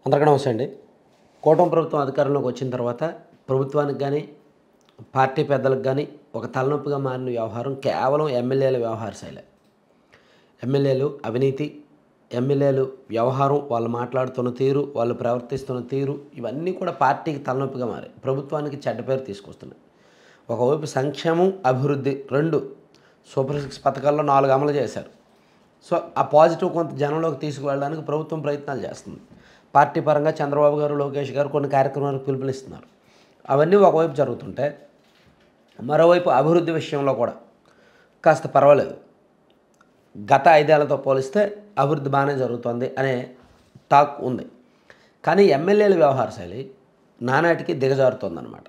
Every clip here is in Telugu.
అందరికీ నమస్తే అండి. కూటమి ప్రభుత్వం అధికారంలోకి వచ్చిన తర్వాత ప్రభుత్వానికి గానీ, పార్టీ పెద్దలకు గానీ ఒక తలనొప్పిగా మారిన వ్యవహారం కేవలం ఎమ్మెల్యేల వ్యవహార శైలే. ఎమ్మెల్యేలు అవినీతి, ఎమ్మెల్యేలు వ్యవహారం, వాళ్ళు మాట్లాడుతున్న తీరు, వాళ్ళు ప్రవర్తిస్తున్న తీరు ఇవన్నీ కూడా పార్టీకి తలనొప్పిగా మారాయి. ప్రభుత్వానికి చెడ్డ పేరు తీసుకొస్తున్నాయి. ఒకవైపు సంక్షేమం, అభివృద్ధి 2 సూపర్ 6 పథకాల్లో 4 అమలు చేశారు. సో ఆ పాజిటివ్ కొంత జనంలోకి తీసుకువెళ్ళడానికి ప్రభుత్వం ప్రయత్నాలు చేస్తుంది. పార్టీ పరంగా చంద్రబాబు గారు, లోకేష్ గారు కొన్ని కార్యక్రమాలకు పిలుపునిస్తున్నారు. అవన్నీ ఒకవైపు జరుగుతుంటే మరోవైపు అభివృద్ధి విషయంలో కూడా కాస్త పర్వాలేదు. గత 5 ఏళ్లతో పోలిస్తే అభివృద్ధి బాగానే జరుగుతుంది అనే టాక్ ఉంది. కానీ ఎమ్మెల్యేల వ్యవహార శైలి నానాటికి దిగజారుతోందన్నమాట.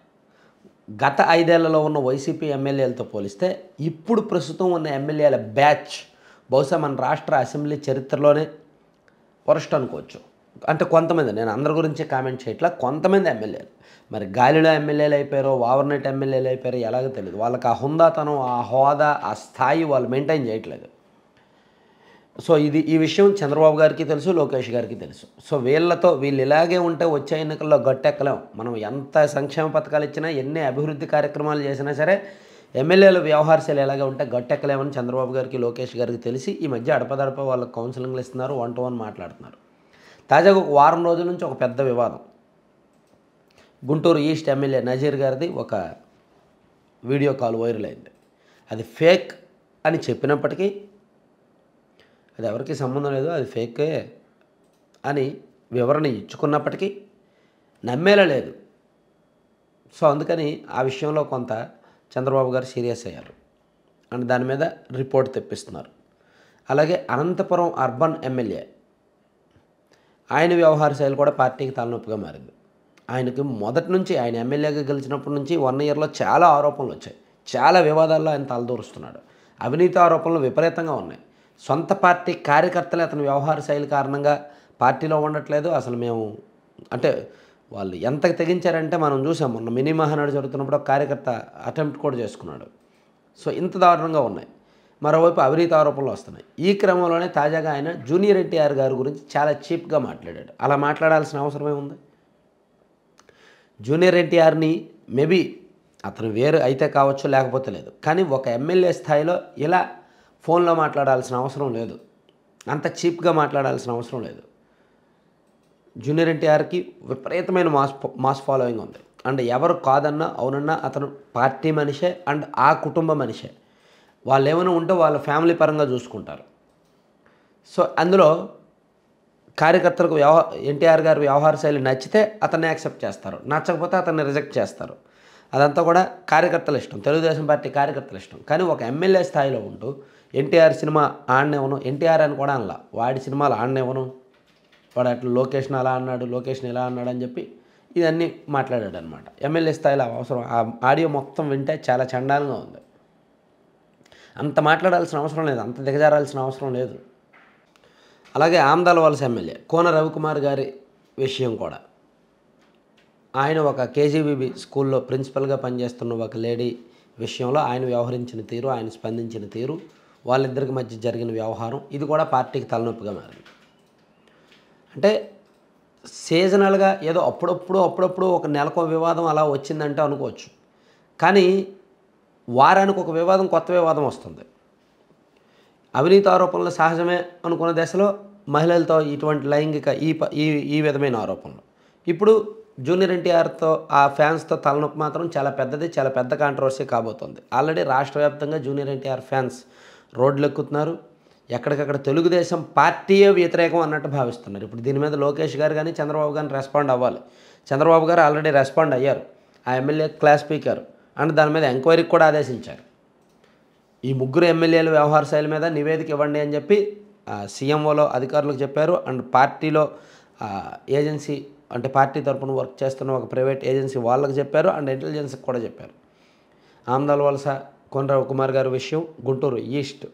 గత 5 ఏళ్లలో ఉన్న వైసీపీ ఎమ్మెల్యేలతో పోలిస్తే ఇప్పుడు ప్రస్తుతం ఉన్న ఎమ్మెల్యేల బ్యాచ్ బహుశా మన రాష్ట్ర అసెంబ్లీ చరిత్రలోనే వరస్ట్ అనుకోవచ్చు. అంటే కొంతమంది, నేను అందరి గురించి కామెంట్ చేయట్లా, కొంతమంది ఎమ్మెల్యేలు మరి గాలిలో ఎమ్మెల్యేలు అయిపోయారో, ఓవర్నైట్ ఎమ్మెల్యేలు అయిపోయారో ఎలాగో తెలియదు. వాళ్ళకి ఆ హుందాతనం, ఆ హోదా, ఆ స్థాయి వాళ్ళు మెయింటైన్ చేయట్లేదు. సో ఈ విషయం చంద్రబాబు గారికి తెలుసు, లోకేష్ గారికి తెలుసు. సో వీళ్ళు ఇలాగే ఉంటే వచ్చే ఎన్నికల్లో గట్టెక్కలేం. మనం ఎంత సంక్షేమ పథకాలు ఇచ్చినా, ఎన్ని అభివృద్ధి కార్యక్రమాలు చేసినా సరే ఎమ్మెల్యేల వ్యవహారశైలి ఎలాగే ఉంటే గట్టెక్కలేమని చంద్రబాబు గారికి, లోకేష్ గారికి తెలిసి ఈ మధ్య అడపదడప వాళ్ళకి కౌన్సిలింగ్లు ఇస్తున్నారు, 1-to-1 మాట్లాడుతున్నారు. తాజాగా ఒక వారం రోజుల నుంచి ఒక పెద్ద వివాదం. గుంటూరు ఈస్ట్ ఎమ్మెల్యే నజీర్ గారిది ఒక వీడియో కాల్ వైరల్ అయింది. అది ఫేక్ అని చెప్పినప్పటికీ, అది ఎవరికి సంబంధం లేదు, అది ఫేకే అని వివరణ ఇచ్చుకున్నప్పటికీ నమ్మేలా లేదు. సో అందుకని ఆ విషయంలో కొంత చంద్రబాబు గారు సీరియస్ అయ్యారు అండ్ దాని మీద రిపోర్ట్ తెప్పిస్తున్నారు. అలాగే అనంతపురం అర్బన్ ఎమ్మెల్యే, ఆయన వ్యవహార శైలి కూడా పార్టీకి తలనొప్పిగా మారింది. ఆయనకి మొదటి నుంచి, ఆయన ఎమ్మెల్యేగా గెలిచినప్పటి నుంచి 1 ఇయర్లో చాలా ఆరోపణలు వచ్చాయి. చాలా వివాదాల్లో ఆయన తలదూరుస్తున్నాడు. అవినీతి ఆరోపణలు విపరీతంగా ఉన్నాయి. సొంత పార్టీ కార్యకర్తలే అతని వ్యవహార శైలి కారణంగా పార్టీలో ఉండట్లేదు. అసలు మేము అంటే వాళ్ళు ఎంతకు తెగించారంటే మనం చూసాం. మొన్న మినీ మహానాడు జరుగుతున్నప్పుడు ఒక కార్యకర్త అటెంప్ట్ కూడా చేసుకున్నాడు. సో ఇంత దారుణంగా ఉన్నాయి. మరోవైపు అవినీతి ఆరోపణలు వస్తున్నాయి. ఈ క్రమంలోనే తాజాగా ఆయన జూనియర్ ఎన్టీఆర్ గారి గురించి చాలా చీప్గా మాట్లాడాడు. అలా మాట్లాడాల్సిన అవసరమే ఉంది? జూనియర్ ఎన్టీఆర్ని మేబీ అతను వేరు అయితే కావచ్చు, లేకపోతే లేదు. కానీ ఒక ఎమ్మెల్యే స్థాయిలో ఇలా ఫోన్లో మాట్లాడాల్సిన అవసరం లేదు. అంత చీప్గా మాట్లాడాల్సిన అవసరం లేదు. జూనియర్ ఎన్టీఆర్కి విపరీతమైన మాస్ ఫాలోయింగ్ ఉంది. అండ్ ఎవరు కాదన్నా అవునన్నా అతను పార్టీ మనిషే అండ్ ఆ కుటుంబ మనిషే. వాళ్ళు ఏమైనా ఉంటే వాళ్ళ ఫ్యామిలీ పరంగా చూసుకుంటారు. సో అందులో కార్యకర్తలకు ఎన్టీఆర్ గారి వ్యవహార శైలి నచ్చితే అతన్ని యాక్సెప్ట్ చేస్తారు, నచ్చకపోతే అతన్ని రిజెక్ట్ చేస్తారు. అదంతా కూడా కార్యకర్తల ఇష్టం, తెలుగుదేశం పార్టీ కార్యకర్తల ఇష్టం. కానీ ఒక ఎమ్మెల్యే స్థాయిలో ఉంటూ ఎన్టీఆర్ సినిమా ఆడనివ్వను, ఎన్టీఆర్ అని కూడా అనలా, వాడి సినిమాలు ఆడనివ్వను, వాడు అట్లా లొకేషన్ అలా అన్నాడు, లొకేషన్ ఇలా అన్నాడు అని చెప్పి ఇవన్నీ మాట్లాడాడు అనమాట. ఎమ్మెల్యే స్థాయిలో అవసరం. ఆ ఆడియో మొత్తం వింటే చాలా చండాలంగా ఉంది. అంత మాట్లాడాల్సిన అవసరం లేదు, అంత దిగజారాల్సిన అవసరం లేదు. అలాగే ఆమదాల వలస ఎమ్మెల్యే కోన రవికుమార్ గారి విషయం కూడా, ఆయన ఒక కేజీబీబీ స్కూల్లో ప్రిన్సిపల్గా పనిచేస్తున్న ఒక లేడీ విషయంలో ఆయన వ్యవహరించిన తీరు, ఆయన స్పందించిన తీరు, వాళ్ళిద్దరికి మధ్య జరిగిన వ్యవహారం, ఇది కూడా పార్టీకి తలనొప్పిగా మారింది. అంటే సీజనల్గా ఏదో అప్పుడప్పుడు ఒక నెలకో వివాదం అలా వచ్చిందంటే అనుకోవచ్చు. కానీ వారానికి ఒక వివాదం, కొత్త వివాదం వస్తుంది. అవినీతి ఆరోపణలు సహజమే అనుకున్న దశలో మహిళలతో ఇటువంటి లైంగిక ఈ విధమైన ఆరోపణలు. ఇప్పుడు జూనియర్ ఎన్టీఆర్తో ఆ ఫ్యాన్స్తో తలనొప్పి మాత్రం చాలా పెద్దది, చాలా పెద్ద కాంట్రవర్సీ కాబోతోంది. ఆల్రెడీ రాష్ట్ర వ్యాప్తంగా జూనియర్ ఎన్టీఆర్ ఫ్యాన్స్ రోడ్లు ఎక్కుతున్నారు. ఎక్కడికక్కడ తెలుగుదేశం పార్టీయే వ్యతిరేకం అన్నట్టు భావిస్తున్నారు. ఇప్పుడు దీని మీద లోకేష్ గారు కానీ చంద్రబాబు గారిని రెస్పాండ్ అవ్వాలి. చంద్రబాబు గారు ఆల్రెడీ రెస్పాండ్ అయ్యారు. ఆ ఎమ్మెల్యే క్లాస్ స్పీకర్ అండ్ దాని మీద ఎంక్వైరీకి కూడా ఆదేశించారు. ఈ ముగ్గురు ఎమ్మెల్యేల వ్యవహార శైలి మీద నివేదిక ఇవ్వండి అని చెప్పి సీఎంఓలో అధికారులకు చెప్పారు. అండ్ పార్టీలో ఏజెన్సీ, అంటే పార్టీ తరఫున వర్క్ చేస్తున్న ఒక ప్రైవేట్ ఏజెన్సీ వాళ్ళకి చెప్పారు. అండ్ ఇంటెలిజెన్స్కి కూడా చెప్పారు. ఆమదాల వలస కోన రవికుమార్ గారి విషయం, గుంటూరు ఈస్ట్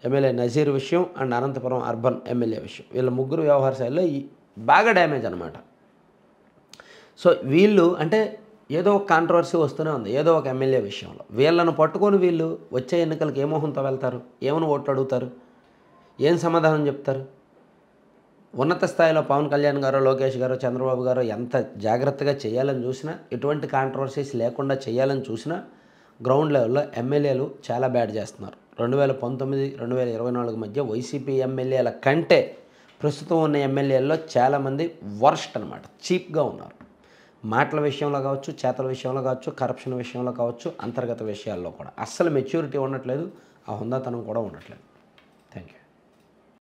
ఎమ్మెల్యే నజీర్ విషయం అండ్ అనంతపురం అర్బన్ ఎమ్మెల్యే విషయం, వీళ్ళ ముగ్గురు వ్యవహార శైలిలో బాగా డ్యామేజ్ అనమాట. సో వీళ్ళు అంటే ఏదో ఒక కాంట్రవర్సీ వస్తూనే ఉంది ఏదో ఒక ఎమ్మెల్యే విషయంలో. వీళ్ళను పట్టుకొని వీళ్ళు వచ్చే ఎన్నికలకు ఏ మొహంతో వెళ్తారు, ఏమని ఓట్లు అడుగుతారు, ఏం సమాధానం చెప్తారు? ఉన్నత స్థాయిలో పవన్ కళ్యాణ్ గారు, లోకేష్ గారు, చంద్రబాబు గారు ఎంత జాగ్రత్తగా చేయాలని చూసినా, ఎటువంటి కాంట్రవర్సీస్ లేకుండా చేయాలని చూసినా, గ్రౌండ్ లెవెల్‌లో ఎమ్మెల్యేలు చాలా బ్యాడ్ చేస్తున్నారు. 2019, 2024 మధ్య వైసీపీ ఎమ్మెల్యేల కంటే ప్రస్తుతం ఉన్న ఎమ్మెల్యేల్లో చాలామంది వర్స్ట్ అనమాట. చీప్‌గా ఉన్నారు. మాటల విషయంలో కావచ్చు, చేతల విషయంలో కావచ్చు, కరప్షన్ విషయంలో కావచ్చు, అంతర్గత విషయాల్లో కూడా. అస్సలు మెచ్యూరిటీ ఉండట్లేదు. ఆ హుందాతనం కూడా ఉండట్లేదు.